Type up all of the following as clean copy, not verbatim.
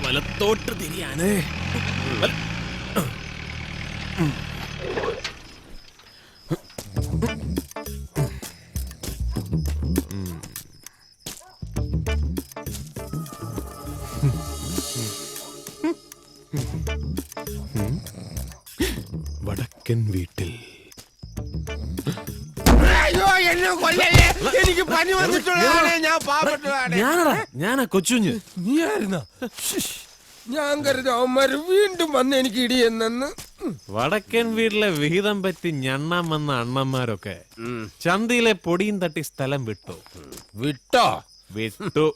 വലത്തോട്ട് തിരിയാനേ. വടക്കൻ വീട്ടിൽ. എനിക്ക് പനി വന്നിട്ടുള്ളതാണ്. ഞാൻ പാവപ്പെട്ടതാണ്. ഞാനാ കൊച്ചുഞ്ഞ്. നീ ആയിരുന്ന? ഞാൻ കരുതി അവന്മാര് വീണ്ടും വന്ന് എനിക്ക് ഇടിയെന്നു. വടക്കൻ വീട്ടിലെ വിഹിതം പറ്റി ഞണ്ണാൻ വന്ന അണ്ണന്മാരൊക്കെ ചന്തയിലെ പൊടിയും തട്ടി സ്ഥലം വിട്ടു. വിട്ടു.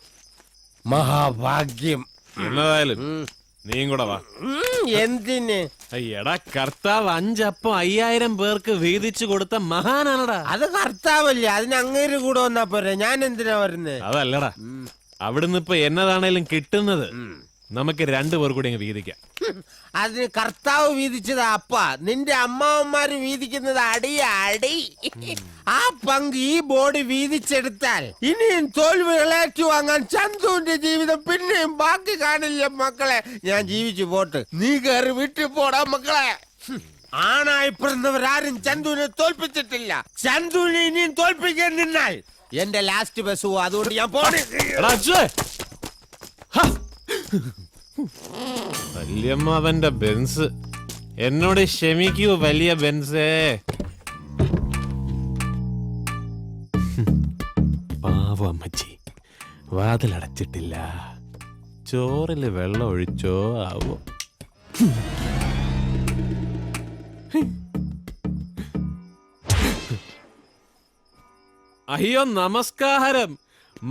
മഹാഭാഗ്യം. എന്നതായാലും നീയും കൂടെ വാ. എന്തിന്? എടാ, കർത്താവ് 5 അപ്പം 5000 പേർക്ക് വീതിച്ചു കൊടുത്ത മഹാനാണടാ. അത് കർത്താവല്ലേ, അതിന് അങ്ങേര് കൂടെ വന്നാ പോരെ. ഞാൻ എന്തിനാ വരുന്നേ? അതല്ലടാ, അവിടുന്ന് ഇപ്പൊ എന്നതാണേലും കിട്ടുന്നത് നമുക്ക് 2 പേർ കൂടി അങ്ങ് വീതിക്കാം. അതിന് കർത്താവ് വീതിച്ചതാ അപ്പ. നിന്റെ അമ്മാവന്മാര് വീതിക്കുന്നത് അടി. ആ പങ്ക് ഈ ബോഡി വീതിച്ചെടുത്താൽ ഇനിയും തോൽവി ഇളച്ചു വാങ്ങാൻ ചന്തുവിന്റെ ജീവിതം പിന്നെയും ബാക്കി കാണില്ല മക്കളെ. ഞാൻ ജീവിച്ചു പോട്ട്, നീ കയറി വിട്ടു പോടാ മക്കളെ. ആണായി പിറന്നവരാരും ചന്തുവിനെ തോൽപ്പിച്ചിട്ടില്ല. ചന്തുവിനെ ഇനിയും തോൽപ്പിക്കാൻ നിന്നാൽ എന്റെ ലാസ്റ്റ് ബസ് പോവും. അതുകൊണ്ട് ഞാൻ പോണേ. വല്യമ്മാവന്റെ ബെൻസ് എന്നോട് ക്ഷമിക്കൂ വലിയ ബെൻസേ. പാവം അമ്മച്ചി വാതിലടച്ചിട്ടില്ല. ചോറില് വെള്ളം ഒഴിച്ചോ ആവോ. അയ്യോ നമസ്കാരം.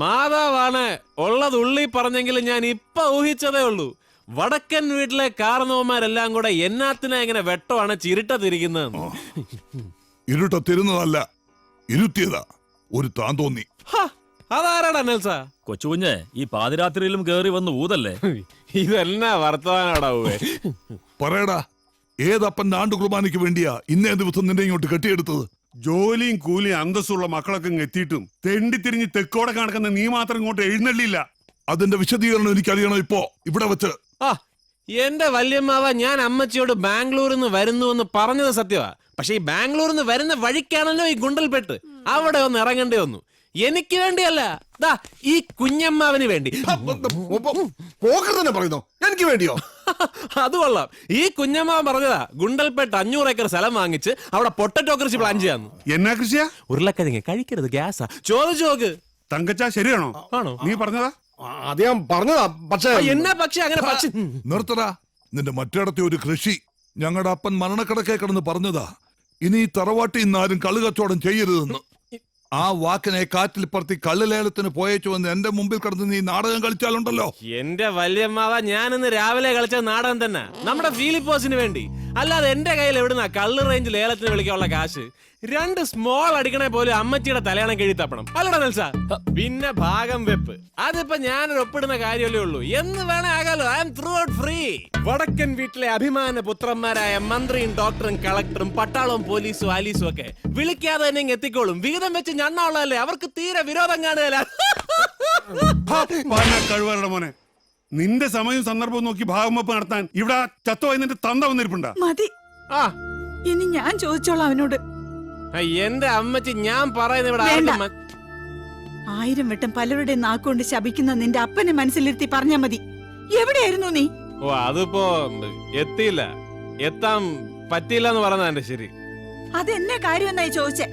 മാതാവാണ് ഉള്ളത് ഉള്ളി പറഞ്ഞെങ്കിലും ഞാൻ ഇപ്പൊ ഊഹിച്ചതേ ഉള്ളൂ. വടക്കൻ വീട്ടിലെ കാരണവന്മാരെല്ലാം കൂടെ എന്നാത്തിനാ ഇങ്ങനെ വെട്ടമാണ് ചിരിട്ടത്തിരിക്കുന്നത്. ഇരുട്ടത്തിരുന്നതല്ല, ഇരുത്തിയതാ. ഒരു താൻ തോന്നി. അതാരാടാ നെൽസ? കൊച്ചുകുഞ്ഞെ, ഈ പാതിരാത്രിയിലും കേറി വന്ന് ഊതല്ലേ. ഇതെന്നാ വർത്തമാനാടാ ഊവേ? പറയടാ, ഏതപ്പന്റെ ആണ്ടു കുർബാനയ്ക്ക് വേണ്ടിയാ ഇന്നേ ദിവസം നിന്നെ ഇങ്ങോട്ട് കെട്ടിയെടുത്തത്? ജോലിയും കൂലിയും അന്തസ്സുള്ള മക്കളൊക്കെ എത്തിയിട്ടും തെണ്ടിത്തിരിഞ്ഞ് തെക്കോടെ കണക്കുന്ന നീ മാത്രം ഇങ്ങോട്ട് എഴുന്നള്ളില്ല. അതിന്റെ വിശദീകരണം എനിക്കറിയണം ഇപ്പോ ഇവിടെ വെച്ച്. എന്റെ വല്യമ്മാവ, ഞാൻ അമ്മച്ചിയോട് ബാംഗ്ലൂരിൽ നിന്ന് വരുന്നു എന്ന് പറഞ്ഞത് സത്യമാ. പക്ഷെ ഈ ബാംഗ്ലൂരിൽ നിന്ന് വരുന്ന വഴിക്കാണല്ലോ ഈ ഗുണ്ടൽപെട്ട്. അവിടെ ഒന്ന് ഇറങ്ങേണ്ടി വന്നു. എനിക്ക് വേണ്ടിയല്ല, ഈ കുഞ്ഞമ്മാവിന് വേണ്ടി. പറയുന്നോ? എനിക്ക് വേണ്ടിയോ? അത് കൊള്ളാം. ഈ കുഞ്ഞമ്മാവൻ പറഞ്ഞതാ ഗുണ്ടൽപെട്ട് 500 ഏക്കർ സ്ഥലം വാങ്ങിച്ച് അവിടെ പൊട്ടറ്റോ കൃഷി പ്ലാൻ ചെയ്യാന്ന്. എന്നാ കൃഷിയാ? ഉരുളക്കിഴങ്ങ്. കഴിക്കരുത്, ഗ്യാസാ. ചോദിച്ചു നോക്ക്. തങ്കച്ചാ, ശരിയാണോ? ആണോ? നീ പറഞ്ഞതാ? അത് ഞാൻ പറഞ്ഞതാ. പക്ഷേ എന്നാ പക്ഷെ അങ്ങനെ പക്ഷെ നിർത്തടാ. നിന്റെ മറ്റിടത്തെ ഒരു കൃഷി ഞങ്ങളുടെ അപ്പൻ മരണക്കിടക്കെ കിടന്ന് പറഞ്ഞതാ. ഇനി ഈ തറവാട്ടിൽ നിന്നാരും കള്ളുകച്ചവടം ചെയ്യരുതെന്ന്. ആ വാക്കിനെ കാറ്റിൽ പറത്തി കള്ളുലേലത്തിന് പോയേച്ചു വന്ന് എന്റെ മുമ്പിൽ കിടന്ന് നീ നാടകം കളിച്ചാലുണ്ടല്ലോ. എന്റെ വല്യമ്മാവ, ഞാനിന്ന് രാവിലെ കളിച്ച നാടകം തന്നെ നമ്മുടെ ഫിലിപ്പോസിന് വേണ്ടി. അല്ലാതെ എന്റെ കയ്യിൽ എവിടുന്ന കള്ള് റേഞ്ച് ലേലത്തിന് വിളിക്കാനുള്ള കാശ്? 2 സ്മോൾ അടിക്കണേ പോലും അമ്മച്ചിയുടെ തലയാണം കഴി തപ്പണം, അല്ലടാ നെൽസ? പിന്നെ ഭാഗം വെപ്പ്, അതിപ്പോ ഞാനൊരു ഒപ്പിടുന്ന കാര്യമല്ലേ ഉള്ളൂ. എന്ന് വേണേ ആകാലോ. I am throughout free. വടക്കൻ വീട്ടിലെ അഭിമാന പുത്രന്മാരായ മന്ത്രിയും ഡോക്ടറും കളക്ടറും പട്ടാളവും പോലീസും ആലീസും ഒക്കെ വിളിക്കാതെ തന്നെ എത്തിക്കോളും. വിഹിതം വെച്ച് ഞണ്ണുള്ളതല്ലേ, അവർക്ക് തീരെ വിരോധം കാണുകയല്ല. കഴിവരുടെ മോനെ, നിന്റെ സമയവും സന്ദർഭവും നോക്കി ഭാഗം വെപ്പ് നടത്താൻ ഇവിടെ ചത്തുപോയി നിന്റെ തന്ത വന്നിരിപ്പുണ്ടാ? മതി. ഇനി ഞാൻ ചോദിച്ചോളാം അവനോട്. എന്റെ അമ്മച്ചി, ഞാൻ പറയുന്ന ഇവിടെ 1000 വട്ടം പലരുടെ നാക്കുകൊണ്ട് ശപിക്കുന്ന നിന്റെ അപ്പനെ മനസ്സിലിരുത്തി പറഞ്ഞാ മതി. എവിടെയായിരുന്നു നീ? ഓ, അതിപ്പോ എത്തിയില്ല, എത്താൻ പറ്റിയില്ല എന്ന് പറഞ്ഞ എന്റെ ശരി. അതെന്നെ കാര്യം എന്നായി ചോദിച്ചേ?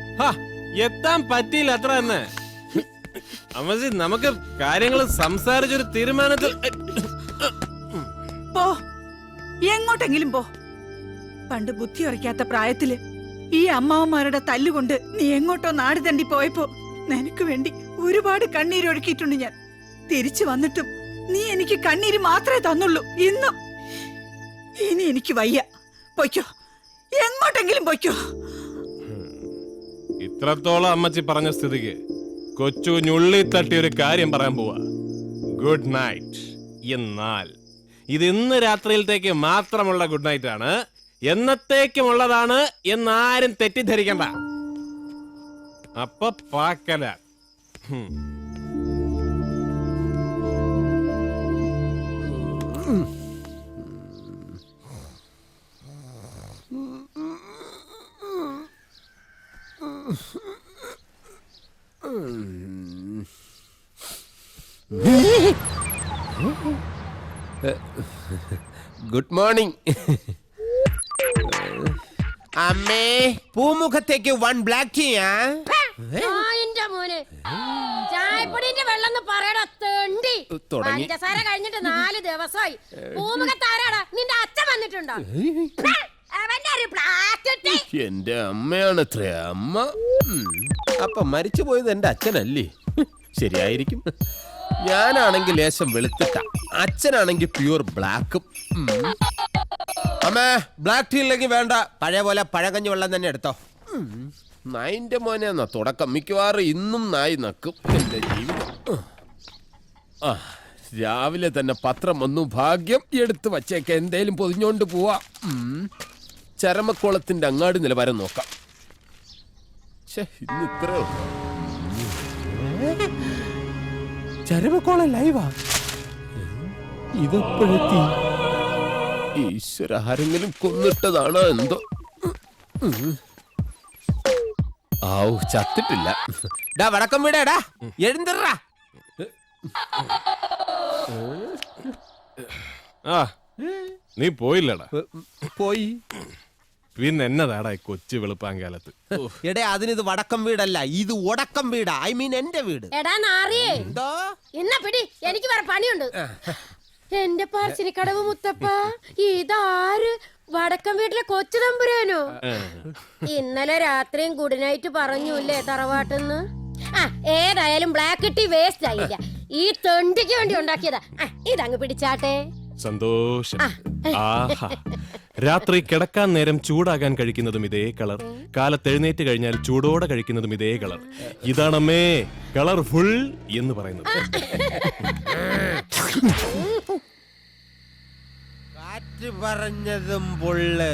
എത്താൻ പറ്റിയില്ല, അത്ര തന്നെ. അമ്മച്ചി, നമുക്ക് കാര്യങ്ങൾ സംസാരിച്ചൊരു തീരുമാനത്തിൽ പോ, എങ്ങോട്ടെങ്കിലും പോ. പണ്ട് ബുദ്ധി ഉറയ്ക്കാത്ത പ്രായത്തില് ഈ അമ്മാവന്മാരുടെ തല്ലുകൊണ്ട് നീ എങ്ങോട്ടോ നാട് തണ്ടി പോയപ്പോ നിനക്ക് വേണ്ടി ഒരുപാട് കണ്ണീരൊഴുക്കിയിട്ടുണ്ട് ഞാൻ. തിരിച്ചു വന്നിട്ടും നീ എനിക്ക് കണ്ണീര് മാത്രമേ തന്നുള്ളൂ. ഇനി എനിക്ക് വയ്യ. പൊയ്ക്കോ, എങ്ങോട്ടെങ്കിലും പൊയ്ക്കോ. ഇത്രത്തോളം അമ്മച്ചി പറഞ്ഞ സ്ഥിതിക്ക് കൊച്ചു ഞുള്ളി തട്ടി ഒരു കാര്യം പറയാൻ പോവാ. Good night. എന്നാൽ ഇത് ഇന്ന് രാത്രിയിലത്തേക്ക് മാത്രമുള്ള ഗുഡ് നൈറ്റ് ആണ്, എന്നത്തേക്കുമുള്ളതാണ് എന്നാരും തെറ്റിദ്ധരിക്കണ്ട. അപ്പൊ പാക്കല. Good morning. അമ്മേ, പൂമുഖത്തേക്ക് 1 ബ്ലാക്ക് ടീയാ. എന്റെ മോനെ ചായപ്പൊടിന്റെ വെള്ളം പറയടാ തെണ്ടി. തുടങ്ങി. പഞ്ചസാര കഴിഞ്ഞിട്ട് 4 ദിവസമായി. പൂമുഖത്താരാടാ? നിന്റെ അച്ഛൻ വന്നിട്ടുണ്ടോ? അവന്റെ ഒരു പ്ലാസ്റ്റിക്. എന്റെ അമ്മയാണത്രേ അമ്മ. അപ്പൊ മരിച്ചു പോയത് എന്റെ അച്ഛനല്ലേ? ശരിയായിരിക്കും. ഞാനാണെങ്കിൽ ലേശം വെളുത്തിട്ട, അച്ഛനാണെങ്കിൽ പ്യൂർ ബ്ലാക്കും. അമ്മേ, ബ്ലാക്ക് ടീ ഇല്ലെങ്കിൽ വേണ്ട, പഴയ പോലെ പഴകഞ്ഞി വെള്ളം തന്നെ എടുത്തോ. നായിന്റെ മോനെ എന്നാ തുടക്കം. മിക്കവാറും ഇന്നും നായി നക്കും എന്റെ ജീവിതം. രാവിലെ തന്നെ പത്രം വന്നു. ഭാഗ്യം, എടുത്തു വച്ചേക്ക, എന്തേലും പൊതിഞ്ഞോണ്ട് പോവാ. ചരമക്കോളത്തിന്റെ അങ്ങാടി നിലവാരം നോക്കാം. ഇന്ന് ഇത്രേ ഉള്ളൂ. ചരമക്കോളം ലൈവാ? ഇതെപ്പോഴെത്തി? ഈശ്വര, ആരെങ്കിലും കൊന്നിട്ടതാണോ എന്തോ? ആവു, ചത്തിട്ടില്ല. ഡാ വടക്കം വീടാ, എഴുന്നേറാ. ആ, നീ പോയില്ലടാ. പോയി. പിന്നെ എന്നതാടാ ഈ കൊച്ചു വെളുപ്പാങ്കാലത്ത്? എടേ, അതിനിത് വടക്കം വീടല്ല, ഇത് ഒടക്കം വീടാ. ഐ മീൻ എന്റെ വീട്. എടാ നാറിയേ, എന്തോ? എന്നാ പിടി, എനിക്ക് വേറെ പണിയുണ്ട്. എന്റെ പറശ്ശിനിക്കടവ് മുത്തപ്പ, ഇതാര്? വടക്കം വീട്ടിലെ കൊച്ചു തമ്പുരാനോ? ഇന്നലെ രാത്രിയും ഗുഡ് നൈറ്റ് പറഞ്ഞൂല്ലേ തറവാട്ടെന്ന്? ഏതായാലും ബ്ലാക്ക് ടീ വേസ്റ്റ് ആയില്ല. ഈ തൊണ്ടിക്ക് വേണ്ടി ഉണ്ടാക്കിയതാ. ഇതങ്ങ് പിടിച്ചാട്ടെ. സന്തോഷം. ആഹാ, രാത്രി കിടക്കാൻ നേരം ചൂടാകാൻ കഴിക്കുന്നതും ഇതേ കളർ, കാലത്ത് എഴുന്നേറ്റ് കഴിഞ്ഞാൽ ചൂടോടെ കഴിക്കുന്നതും ഇതേ കളർ. ഇതാണമ്മേ കളർഫുൾ എന്ന് പറയുന്നത്. കാറ്റ് പറഞ്ഞതും പൊള്ള്,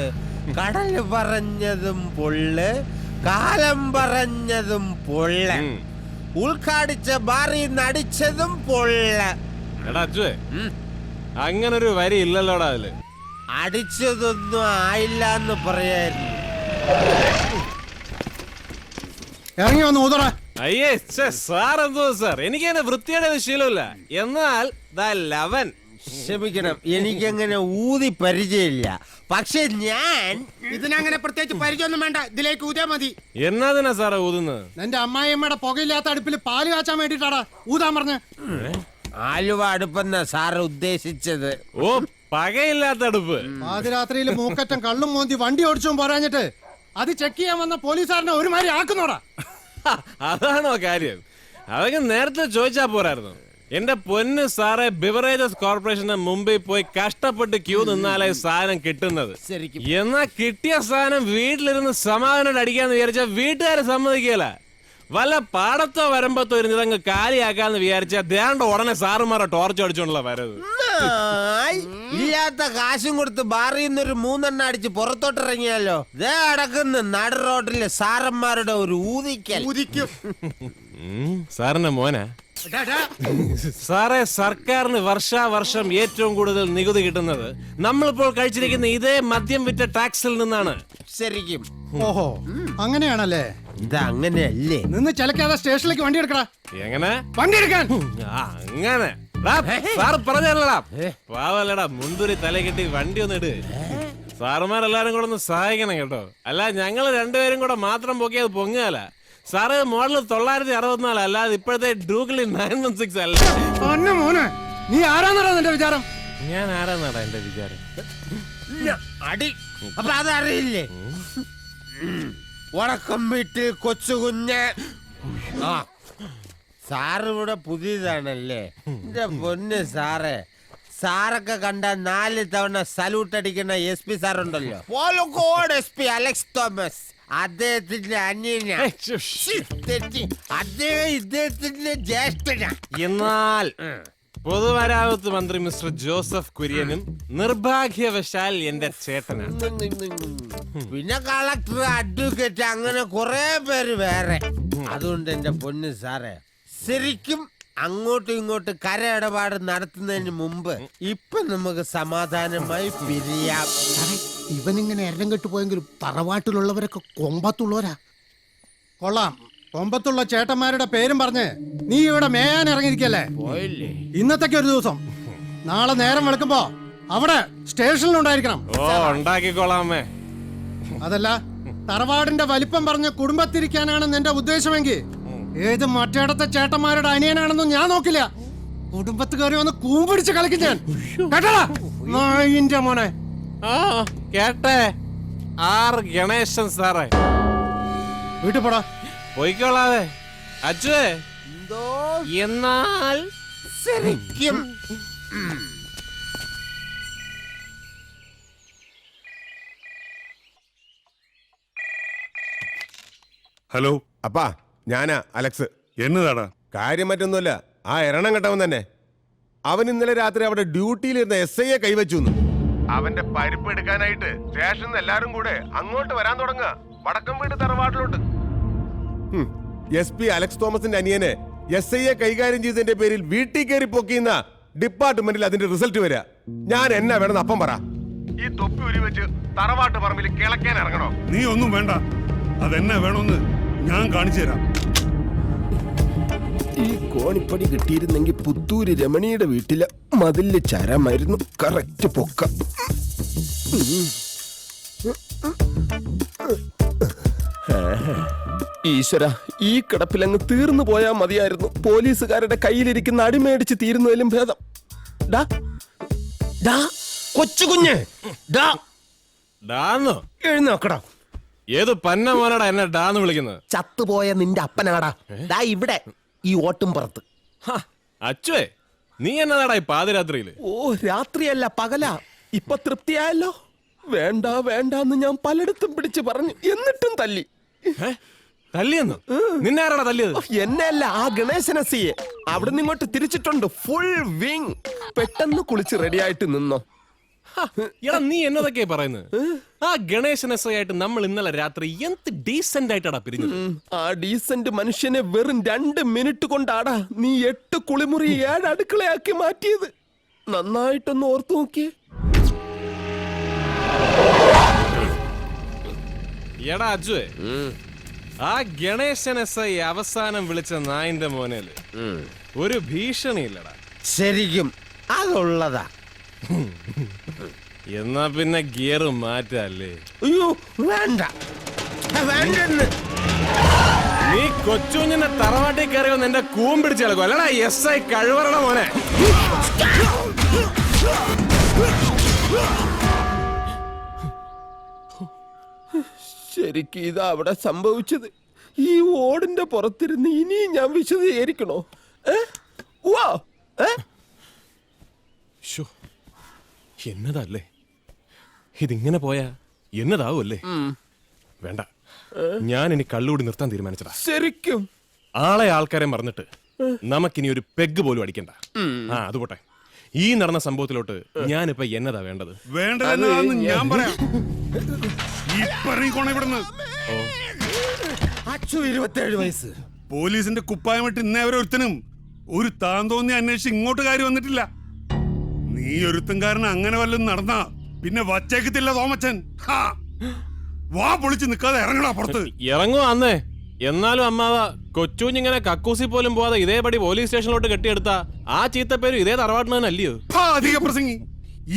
കടല് പറഞ്ഞതും പൊള്ള്, കാലം പറഞ്ഞതും പൊള്ള്, ഉൾക്കാടിച്ച ബാറി നടിച്ചതും പൊള്ള്. എടാ അച്ചുവേ, അങ്ങനൊരു വരി ഇല്ലല്ലോടാ അതില്. അടിച്ചതൊന്നും ആയില്ല എന്ന് പറയായിരുന്നു. ഇറങ്ങി വന്ന് ഊതറ. അയ്യേ സാർ, എന്തോ സാർ, എനിക്ക് അങ്ങനെ വൃത്തിയുടെ ശീലമില്ല. എന്നാൽ ലവൻ. ക്ഷമിക്കണം, എനിക്കങ്ങനെ ഊതി പരിചയമില്ല. പക്ഷെ ഞാൻ ഇതിനങ്ങനെ പ്രത്യേകിച്ച് പരിചയമൊന്നും വേണ്ട, ഇതിലേക്ക് ഊതിയാ മതി. എന്നാ സാറേ ഊതുന്നത്? നിന്റെ അമ്മായിയമ്മയുടെ പുകയില്ലാത്ത അടുപ്പിൽ പാല് കാച്ചാൻ വേണ്ടിട്ടാടാ ഊതാൻ പറഞ്ഞ്. ആലുവ അടുപ്പെന്ന സാറ് ഉദ്ദേശിച്ചത്. ഓ, പകയില്ലാത്ത അടുപ്പ്. പാതിരാത്രിയിൽ മൂക്കറ്റം കള്ളും മോന്തി വണ്ടി ഓടിച്ചും പോരാഞ്ഞിട്ട് അത് ചെക്ക് ചെയ്യാൻ വന്ന പോലീസുകാരനെ ഒരുമാതിരി ആക്കുന്നോടാ. അതാണോ കാര്യം? അതൊക്കെ നേരത്തെ ചോദിച്ചാ പോരായിരുന്നു. എന്റെ പൊന്ന് സാറേ, ബിവറേജസ് കോർപ്പറേഷന്റെ മുമ്പിൽ പോയി കഷ്ടപ്പെട്ട് ക്യൂ നിന്നാലേ സാധനം കിട്ടുന്നത്. എന്നാ കിട്ടിയ സാധനം വീട്ടിലിരുന്ന് സമാധാനം അടിക്കാന്ന് വിചാരിച്ചാൽ വീട്ടുകാരെ സമ്മതിക്കല. വല്ല പാടത്തോ വരമ്പത്തോ ഇരുന്ന് ഇതങ്ങ് കാലിയാക്കാന്ന് വിചാരിച്ചാൽ ദേണ്ട ഉടനെ സാറുമാരെ ടോർച്ച് അടിച്ചോണ്ടുള്ള വരവ്. ഇല്ലാത്ത കാശും കൊടുത്ത് ബാറിൽ നിന്നൊരു 3 എണ്ണം അടിച്ച് പുറത്തോട്ടിറങ്ങിയാലോ? ദേ അടക്കുന്ന നട റോഡിലെ സാറന്മാരുടെ ഒരു ഊതിക്കൽ. സാറിന്റെ മോനാ? സാറേ, സർക്കാരിന് വർഷാവർഷം ഏറ്റവും കൂടുതൽ നികുതി കിട്ടുന്നത് നമ്മളിപ്പോൾ കഴിച്ചിരിക്കുന്ന ഇതേ മദ്യം വിറ്റ ടാക്സിൽ നിന്നാണ്. ശരിക്കും? ഓഹോ, അങ്ങനെയാണല്ലേ? ഇത് അങ്ങനെയല്ലേ? നിന്ന് ചിലക്കാതെ സ്റ്റേഷനിലേക്ക് വണ്ടി എടുക്കടാ. എങ്ങനെ വണ്ടി എടുക്കാൻ? അങ്ങനെ സാറ് പറഞ്ഞല്ലടാ, പാവല്ലടാ, മുന്തുരി തല കെട്ടി വണ്ടി ഒന്ന് ഇട്. സാറുമാരെല്ലാരും കൂടെ ഒന്ന് സഹായിക്കണം കേട്ടോ. അല്ല, ഞങ്ങള് രണ്ടുപേരും കൂടെ മാത്രം പൊക്കിയത് പൊങ്ങാല. സാറ് മോഡൽ 964 അല്ലാതെ ഇപ്പോഴത്തെ ഡ്യൂക്കിലി 916 അല്ല. മോനെ, നീ ആരാന്നടാ നിന്റെ വിചാരം? ഞാൻ ആരാന്നാടാ എന്റെ വിചാരം? അടി. അപ്പൊ അതറിയില്ലേ? വടക്കം വീട്ടിൽ കൊച്ചുകുഞ്ഞ്. സാറ് ഇവിടെ പുതിയതാണല്ലേ? എന്റെ പൊന്ന് സാറേ, സാറൊക്കെ കണ്ട 4 തവണ സല്യൂട്ട് അടിക്കുന്ന SP സാറുണ്ടല്ലോ, പോലക്കോട് SP അലക്സ് തോമസ്, അദ്ദേഹത്തിന്റെ അന്യനാ. അദ്ദേഹം ഇദ്ദേഹത്തിന്റെ ജ്യേഷ്ഠനാ. എന്നാൽ പൊതുമരാമത്ത് മന്ത്രി മിസ്റ്റർ ജോസഫ് കുര്യനും നിർഭാഗ്യവശാൽ എന്റെ ചേട്ടനാണ്. പിന്നെ കളക്ടർ, അഡ്വക്കേറ്റ്, അങ്ങനെ കുറെ പേര് വേറെ. അതുകൊണ്ട് എന്റെ പൊന്ന് സാറേ, ശരിക്കും അങ്ങോട്ടും ഇങ്ങോട്ടും കര ഇടപാട് നടത്തുന്നതിന് മുമ്പ് ഇപ്പൊ നമുക്ക് സമാധാനമായി പിരിയാം. ഇവനിങ്ങനെ എരം കെട്ടു പോയെങ്കിലും തറവാട്ടിലുള്ളവരൊക്കെ കൊമ്പത്തുള്ളവരാ. കൊള്ളാം, കൊമ്പത്തുള്ള ചേട്ടന്മാരുടെ പേരും പറഞ്ഞ് നീ ഇവിടെ മേയാൻ ഇറങ്ങിയിരിക്കല്ലേ? പോയില്ലേ? ഇന്നത്തേക്ക് ഒരു ദിവസം. നാളെ നേരം വെളുക്കുമ്പോ അവിടെ സ്റ്റേഷനിലുണ്ടായിരിക്കണം. ഓ ഉണ്ടാക്കിക്കോളാം അമ്മേ. അതല്ല, തറവാടിന്റെ വലിപ്പം പറഞ്ഞ് കുടുംബത്തിരിക്കാനാണ് നിന്റെ ഉദ്ദേശമെങ്കിൽ ഏത് മറ്റേടത്തെ ചേട്ടന്മാരുടെ അനിയനാണെന്നും ഞാൻ നോക്കില്ല. കുടുംബത്ത് കയറി വന്ന് കൂമ്പിടിച്ച് കളിക്കും ഞാൻ. കേട്ടോടാ നായിന്റെ മോനെ. ആ കേട്ടെ. ആർ ഗണേശൻ സാറേ. വീട്ടിൽ പോടാ. പോയിക്കോളാതെ അച്ഛേ. എന്തോ എന്നാൽ ശരിക്കും ഹലോ അപ്പാ ഞാനാ അലക്സ്. എന്നതാടാ? കാര്യം മറ്റൊന്നുമല്ല, ആ എരണം കെട്ടവൻ തന്നെ. അവൻ ഇന്നലെ രാത്രി അവിടെ ഡ്യൂട്ടിയിലിരുന്ന SIയെ കൈവച്ചു. അവന്റെ പരിപ്പ് എടുക്കാനായിട്ട് സ്റ്റേഷനിൽ എല്ലാരും കൂടെ അങ്ങോട്ട് വരാൻ തുടങ്ങുക, വടക്കം വീട് തറവാട്ടിലോട്ട്. SP അലക്സ് തോമസിന്റെ അനിയനെ SIയെ കൈകാര്യം ചെയ്തതിന്റെ പേരിൽ വീട്ടിൽ കയറി പൊക്കിയുന്ന ഡിപ്പാർട്ട്മെന്റിൽ അതിന്റെ റിസൾട്ട് വരിക. ഞാൻ എന്നാ വേണമെന്ന് അപ്പം പറ. ഈ തൊപ്പി ഉരി വെച്ച് തറവാട്ട് പറമ്പിൽ കിളക്കാൻ ഇറങ്ങണോ? നീ ഒന്നും വേണ്ട, അതെന്നാ വേണമെന്ന് ഞാൻ കാണിച്ചു തരാം. ഈ കോണിപ്പടി കിട്ടിയിരുന്നെങ്കിൽ പുത്തൂര് രമണിയുടെ വീട്ടില് മതില് ചരമായിരുന്നു. കറക്റ്റ് പൊക്ക. ഈശ്വര, ഈ കിടപ്പിലങ്ങ് തീർന്നു പോയാ മതിയായിരുന്നു. പോലീസുകാരുടെ കയ്യിലിരിക്കുന്ന അടിമേടിച്ച് തീരുന്നതിലും ഭേദം. ഡാ ഡാ കൊച്ചുകുഞ്ഞ്, ഡാ ഡാന്നോ? എഴുന്നേക്കടാ. ഏത് പന്ന മോനടാ എന്നെ ഡാന്ന് വിളിക്കുന്നത്? ചത്തുപോയ നിന്റെ അപ്പനാടാ. ദാ ഇവിടെ ഈ ഓട്ടും പുറത്ത്. അച്ഛേ, നീ എന്നതാടാ ഈ പാതിരാത്രിയില്? ഓ, രാത്രിയല്ല പകലാ. ഇപ്പൊ തൃപ്തിയായല്ലോ. വേണ്ട വേണ്ടാന്ന് ഞാൻ പലയിടത്തും പിടിച്ചു പറഞ്ഞു, എന്നിട്ടും തല്ലി. തല്ലിയെന്നു? നിന്നെ ആരാടാ തല്ലിയത്? എന്നെയല്ല, ആ ഗണേശൻ SIയെ. അവിടെ ഇങ്ങോട്ട് തിരിച്ചിട്ടുണ്ട് ഫുൾ വിങ്. പെട്ടെന്ന് കുളിച്ച് റെഡിയായിട്ട് നിന്നോ. എടാ നീ എന്നതൊക്കെയാ പറയുന്നത്? ആ ഗണേശൻ SI ആയിട്ട് നമ്മൾ ഇന്നലെ രാത്രി എന്ത് ഡീസന്റ് ആയിട്ടാടാ പിരിഞ്ഞത്. ആ ഡീസന്റ് മനുഷ്യനെ വെറും 2 മിനിറ്റ് കൊണ്ടാടാ നീ 8 കുളിമുറി 7 അടുക്കളയാക്കി മാറ്റിയത്. നന്നായിട്ടൊന്ന് ഓർത്തു നോക്കിയേ. എടാ അജുവേ, ആ ഗണേശൻ SI അവസാനം വിളിച്ച നായിന്റെ മോനേല് ഒരു ഭീഷണിയില്ലടാ. ശരിക്കും അതുള്ളതാ. എന്നാ പിന്നെ ഗിയർ മാറ്റല്ലേ? അയ്യോ വേണ്ട, വേണ്ടെന്ന്. നീ കൊച്ചുഞ്ഞിന്റെ തറവാട്ടിൽ കയറി വന്ന് എന്റെ കൂമ്പിടിച്ച് കളക്കും അല്ലടാ SI കഴിവറട മോനെ. ശരിക്കും ഇതാ അവിടെ സംഭവിച്ചത്. ഈ ഓടിന്റെ പുറത്തിരുന്ന് ഇനിയും ഞാൻ വിശദീകരിക്കണോ? എന്നതല്ലേ ഇതിങ്ങനെ പോയാ എന്നതാവൂല്ലേ? വേണ്ട, ഞാൻ ഇനി കള്ളുകൂടി നിർത്താൻ തീരുമാനിച്ചടാ. ശരിക്കും ആൾക്കാരെ മറന്നിട്ട് നമുക്കിനി ഒരു പെഗ് പോലും അടിക്കണ്ട. ആ അത് പോട്ടെ, ഈ നടന്ന സംഭവത്തിലോട്ട് ഞാനിപ്പോ എന്നതാ വേണ്ടത്? വേണ്ടതെന്നതാന്ന് ഞാൻ പറയാം. ഇവിടുന്ന് 27 വയസ്സ്. പോലീസിന്റെ കുപ്പായമിട്ട് ഇന്നേവരെ ഒരുത്തനും ഒരു താൻ തോന്നി അന്വേഷിച്ച് ഇങ്ങോട്ട് കയറി വന്നിട്ടില്ല. നീ ഒരുത്തൻകാരന് അങ്ങനെ വല്ലതും നടന്നാ പിന്നെ വച്ചേക്കത്തില്ല തോമച്ചൻ. വാ പൊളിച്ച് നിൽക്കാതെ ഇറങ്ങടാ പുറത്ത്. ഇറങ്ങുവാ അന്നേ. എന്നാലും അമ്മാവ, കൊച്ചുഞ്ഞിങ്ങനെ കക്കൂസി പോലും പോവാതെ ഇതേപടി പോലീസ് സ്റ്റേഷനിലോട്ട് കെട്ടിയെടുത്ത ആ ചീത്തപ്പേരും ഇതേ തറവാട്ടിന് തന്നെ അല്ലയോ? അധിക പ്രസംഗി.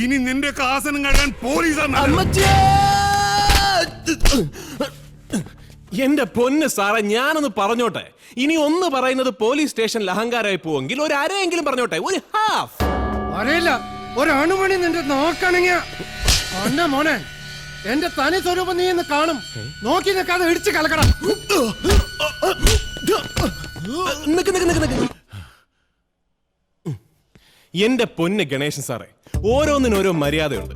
ഇനി നിന്റെ ആസനം കഴിയാൻ പോലീസാണ്. എന്റെ പൊന്ന് സാറേ, ഞാനൊന്ന് പറഞ്ഞോട്ടെ. ഇനി ഒന്ന് പറയുന്നത് പോലീസ് സ്റ്റേഷനിൽ അഹങ്കാരമായി പോവെങ്കിൽ ഒരു അരയെങ്കിലും പറഞ്ഞോട്ടെ, ഒരു ഹാഫ്. അറിയില്ല, ഒരു അണുമണി നിന്റെ നോക്കണെങ്കിൽ മോനെ എന്റെ തനി സ്വരൂപം നീ ഇന്ന് കാണും. നോക്കി നിൽക്കാതെ ഇടിച്ച് കലക്കണം. എന്റെ പൊന്ന് ഗണേശൻ സാറേ, ഓരോന്നിനോരോ മര്യാദയുണ്ട്.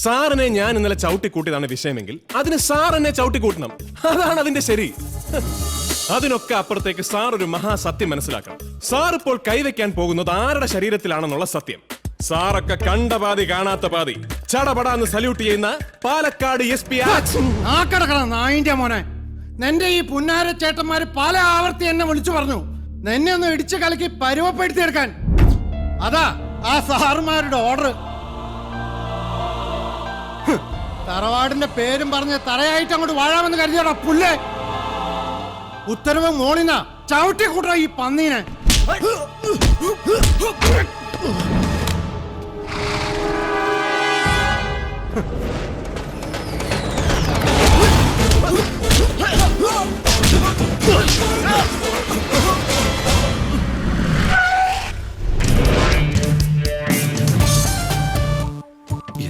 സാറിനെ ഞാൻ ഇന്നലെ ചവിട്ടിക്കൂട്ടിയതാണ് വിഷയമെങ്കിൽ അതിന് സാർ എന്നെ ചവിട്ടിക്കൂട്ടണം. അതാണ് അതിന്റെ ശരി. അതിനൊക്കെ അപ്പുറത്തേക്ക് സാർ ഒരു മഹാസത്യം മനസ്സിലാക്കണം. സാർ ഇപ്പോൾ കൈവയ്ക്കാൻ പോകുന്നത് ആരുടെ ശരീരത്തിലാണെന്നുള്ള സത്യം. സാറൊക്കെ കണ്ട പാതി കാണാത്ത പാതി ചടപടാന്ന് സല്യൂട്ട് ചെയ്യുന്ന പാലക്കാട് SP നായിന്റെ മോനെ, നിന്റെ ഈ പുന്നാര ചേട്ടന്മാര് പല ആവർത്തി എന്നെ വിളിച്ചു പറഞ്ഞു നിന്നെ ഒന്ന് ഇടിച്ചു കലക്കി പരുവപ്പെടുത്തിയെടുക്കാൻ. അതാ ആ സാറുമാരുടെ ഓർഡർ. തറവാടിന്റെ പേരും പറഞ്ഞ് തറയായിട്ട് അങ്ങോട്ട് വാഴാമെന്ന് കരുതിയോടാ പുല്ലേ. ഉത്തരവ് മോളിനാ. ചവിട്ടി കൂട്ടാ ഈ പന്നീനെ.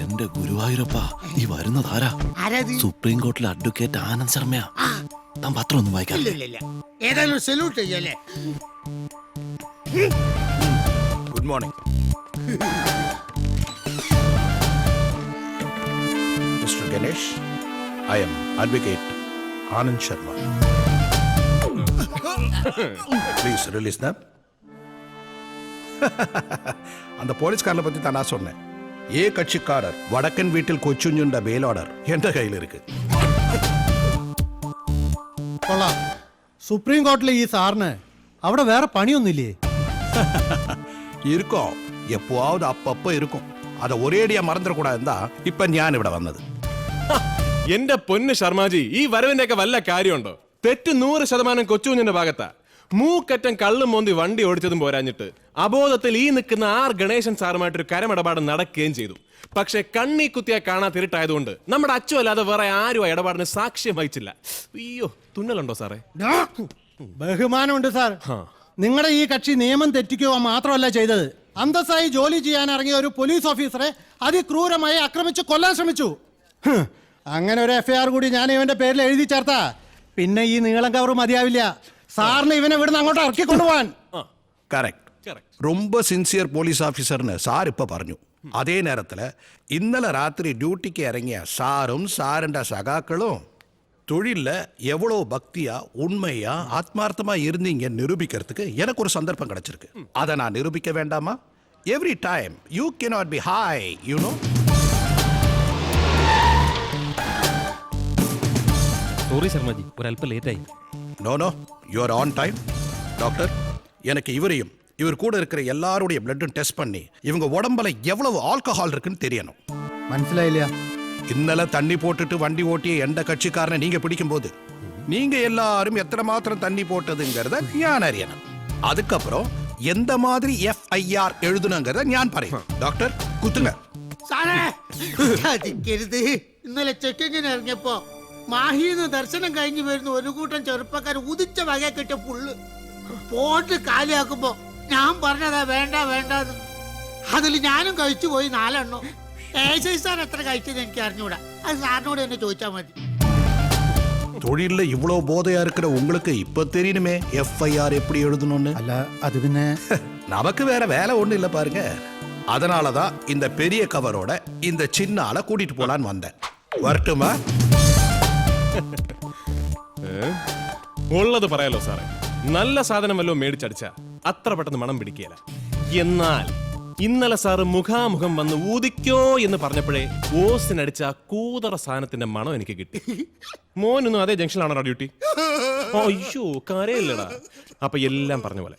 എന്റെ ഗുരുവായൂരപ്പ, ഈ വരുന്നതാരാ? സുപ്രീം കോർട്ടിലെ അഡ്വക്കേറ്റ് ആനന്ദ് ശർമ്മയാ. താൻ പത്രം ഒന്നും വായിക്കാം. ഏതായാലും സല്യൂട്ട് ചെയ്യല്ലേ. Good morning mister Ganesh. I am advocate Anand Sharma. Please release them. அந்த போலீஸ்காரனை பத்தி தான் நான் சொன்னேன். ஏ கட்சிக்காரர் வடக்கன் வீட்டில் கொச்சுஞ்சுண்ட பெயில் ஆர்டர் என்ற கையில் இருக்கு. കൊള്ളാം. സുപ്രീം കോർട്ടിലെ ഈ സാറിന് അവിടെ വേറെ പണിയൊന്നുമില്ലേ? இருக்கும், எப்போவாவது அப்பப்போ இருக்கும். அதை ஒரேடியா மறந்துடக்கூடாது தான் இப்ப ഞാൻ ഇവിടെ വന്നത്. എന്റെ പൊന്ന് ശർമാജി, ഈ വരവിന്റെ ഒക്കെ വല്ല കാര്യമുണ്ടോ? തെറ്റ് 100% കൊച്ചുകുഞ്ഞിന്റെ ഭാഗത്താ. മൂക്കറ്റം കള്ളും മോന്തി വണ്ടി ഓടിച്ചതും പോരാഞ്ഞിട്ട് അബോധത്തിൽ ഈ നിൽക്കുന്ന ഗണേശൻ സാറുമായിട്ടൊരു കരമിടപാട് നടക്കുകയും ചെയ്തു. പക്ഷെ കണ്ണി കുത്തിയാ കാണാതിരുട്ടായതുകൊണ്ട് നമ്മുടെ അച്ചു അല്ലാതെ വേറെ ആരും ആ ഇടപാടിന് സാക്ഷ്യം വഹിച്ചില്ല. അയ്യോ, തുന്നലുണ്ടോ സാറേ? ബഹുമാനമുണ്ട് സാർ. നിങ്ങളുടെ ഈ കക്ഷി നിയമം തെറ്റിക്കുക മാത്രമല്ല ചെയ്തത്, അന്തസ്സായി ജോലി ചെയ്യാൻ ഇറങ്ങിയ ഒരു പോലീസ് ഓഫീസറെ അതിക്രൂരമായി ആക്രമിച്ച് കൊല്ലാൻ ശ്രമിച്ചു. അങ്ങനെ ഒരു എഫ്ഐആർ കൂടി ഞാൻ ഇവന്റെ പേരിൽ എഴുതി ചേർത്താ പിന്നെ ഈ നീളം കവർ മതിയാവില്ല. സാറിന് ഇവനെ ഇവിടുന്ന് അങ്ങോട്ട് ഇറക്കി കൊണ്ടുപോവാൻ. കറക്റ്റ്. ரொம்ப സിൻസിയർ പോലീസ് ഓഫീസറിന് സാർ ഇപ്പൊ പറഞ്ഞു. അതേ നേരത്തില് ഇന്നലെ രാത്രി ഡ്യൂട്ടിക്ക് ഇറങ്ങിയ സാറും സാറിന്റെ സഖാക്കളും தொழில்ல எவ்வளவு பக்தியா உண்மையா ஆத்மார்த்தமா இருந்தீங்க நிரூபிக்கிறதுக்கு எனக்கு ஒரு சந்தர்ப்பம் கிடைச்சிருக்கு. அதை நான் நிரூபிக்க வேண்டாமா? Every time you cannot be high, you know. Sorry Sharmaji, ഒരല്പം ലേറ്റായി. No you are on time. Doctor, எனக்கு இவரையும் இவர் கூட இருக்கிற எல்லாருடைய பிளட்டும் டெஸ்ட் பண்ணி இவங்க உடம்புல எவ்வளவு ஆல்கஹால் இருக்குன்னு தெரியணும். മനസ്സിലായില്ല. ഇന്നലെ തണ്ണി പോട്ടിട്ട് വണ്ടി ഓട്ടിയ എന്റെ കക്ഷിക്കാരനെ നീങ്ക പിടിക്കുമ്പോൾ நீங்க எல்லாரும் எத்தனை மாத்திரம் தண்ணி போட்டதுங்கிறத ஞான் அறியணும். அதுக்கப்புறம் எந்த மாதிரி FIR எழுதணுங்கிறத ஞான் പറയും. ഡോക്ടർ കുത്തുങ്ങ. സാധിക്കരുത്. ഇന്നലെ ചെക്കിങ്ങിന് ഇറങ്ങിയപ്പോ മാഹിന്ന് ദർശനം കഴിഞ്ഞു വരുന്ന ഒരു കൂട്ടം ചെറുപ്പക്കാർ ഉദിച്ച വക കിട്ടിയ പുള്ള് പോട്ട് കാലിയാക്കുമ്പോ ഞാൻ പറഞ്ഞതാ വേണ്ട വേണ്ടെന്ന്. അതിൽ ഞാനും കഴിച്ചു പോയി 4 എണ്ണം. സാർ എത്ര കഴിച്ചത് എനിക്ക് അറിഞ്ഞൂടാ. അത് സാറിനോട് തന്നെ ചോദിച്ചാൽ മതി. தொழில்ல இவ்வளவு போதையா இருக்கிற உங்களுக்கு இப்ப தெரியணுமே FIR எப்படி எழுதணும்னு. അല്ല, അത് പിന്നെ நமக்கு வேற வேலை ஒண்ணு இல்ல பாருங்க. அதனாலதான் இந்த பெரிய கவரோட இந்த சின்ன ஆளை கூட்டிட்டு போலான்னு வந்தேன். வரட்டுமா? ഉള്ളത് പറയാലോ സാറേ, നല്ല സാധനം വല്ലതും മേടിച്ചടിച്ച അത്ര പെട്ടെന്ന് മണം പിടിക്കുകയില്ല. എന്നാൽ ഇന്നലെ സാറ് മുഖാമുഖം വന്ന് ഊതിക്കോ എന്ന് പറഞ്ഞപ്പോഴേ ഓസിനടിച്ച കൂതറ സാധനത്തിന്റെ മണം എനിക്ക് കിട്ടി. മോനൊന്നും അതേ ജംഗ്ഷനിലാണോ ഡ്യൂട്ടി? അയ്യോ, കരയില്ലടാ. അപ്പൊ എല്ലാം പറഞ്ഞ പോലെ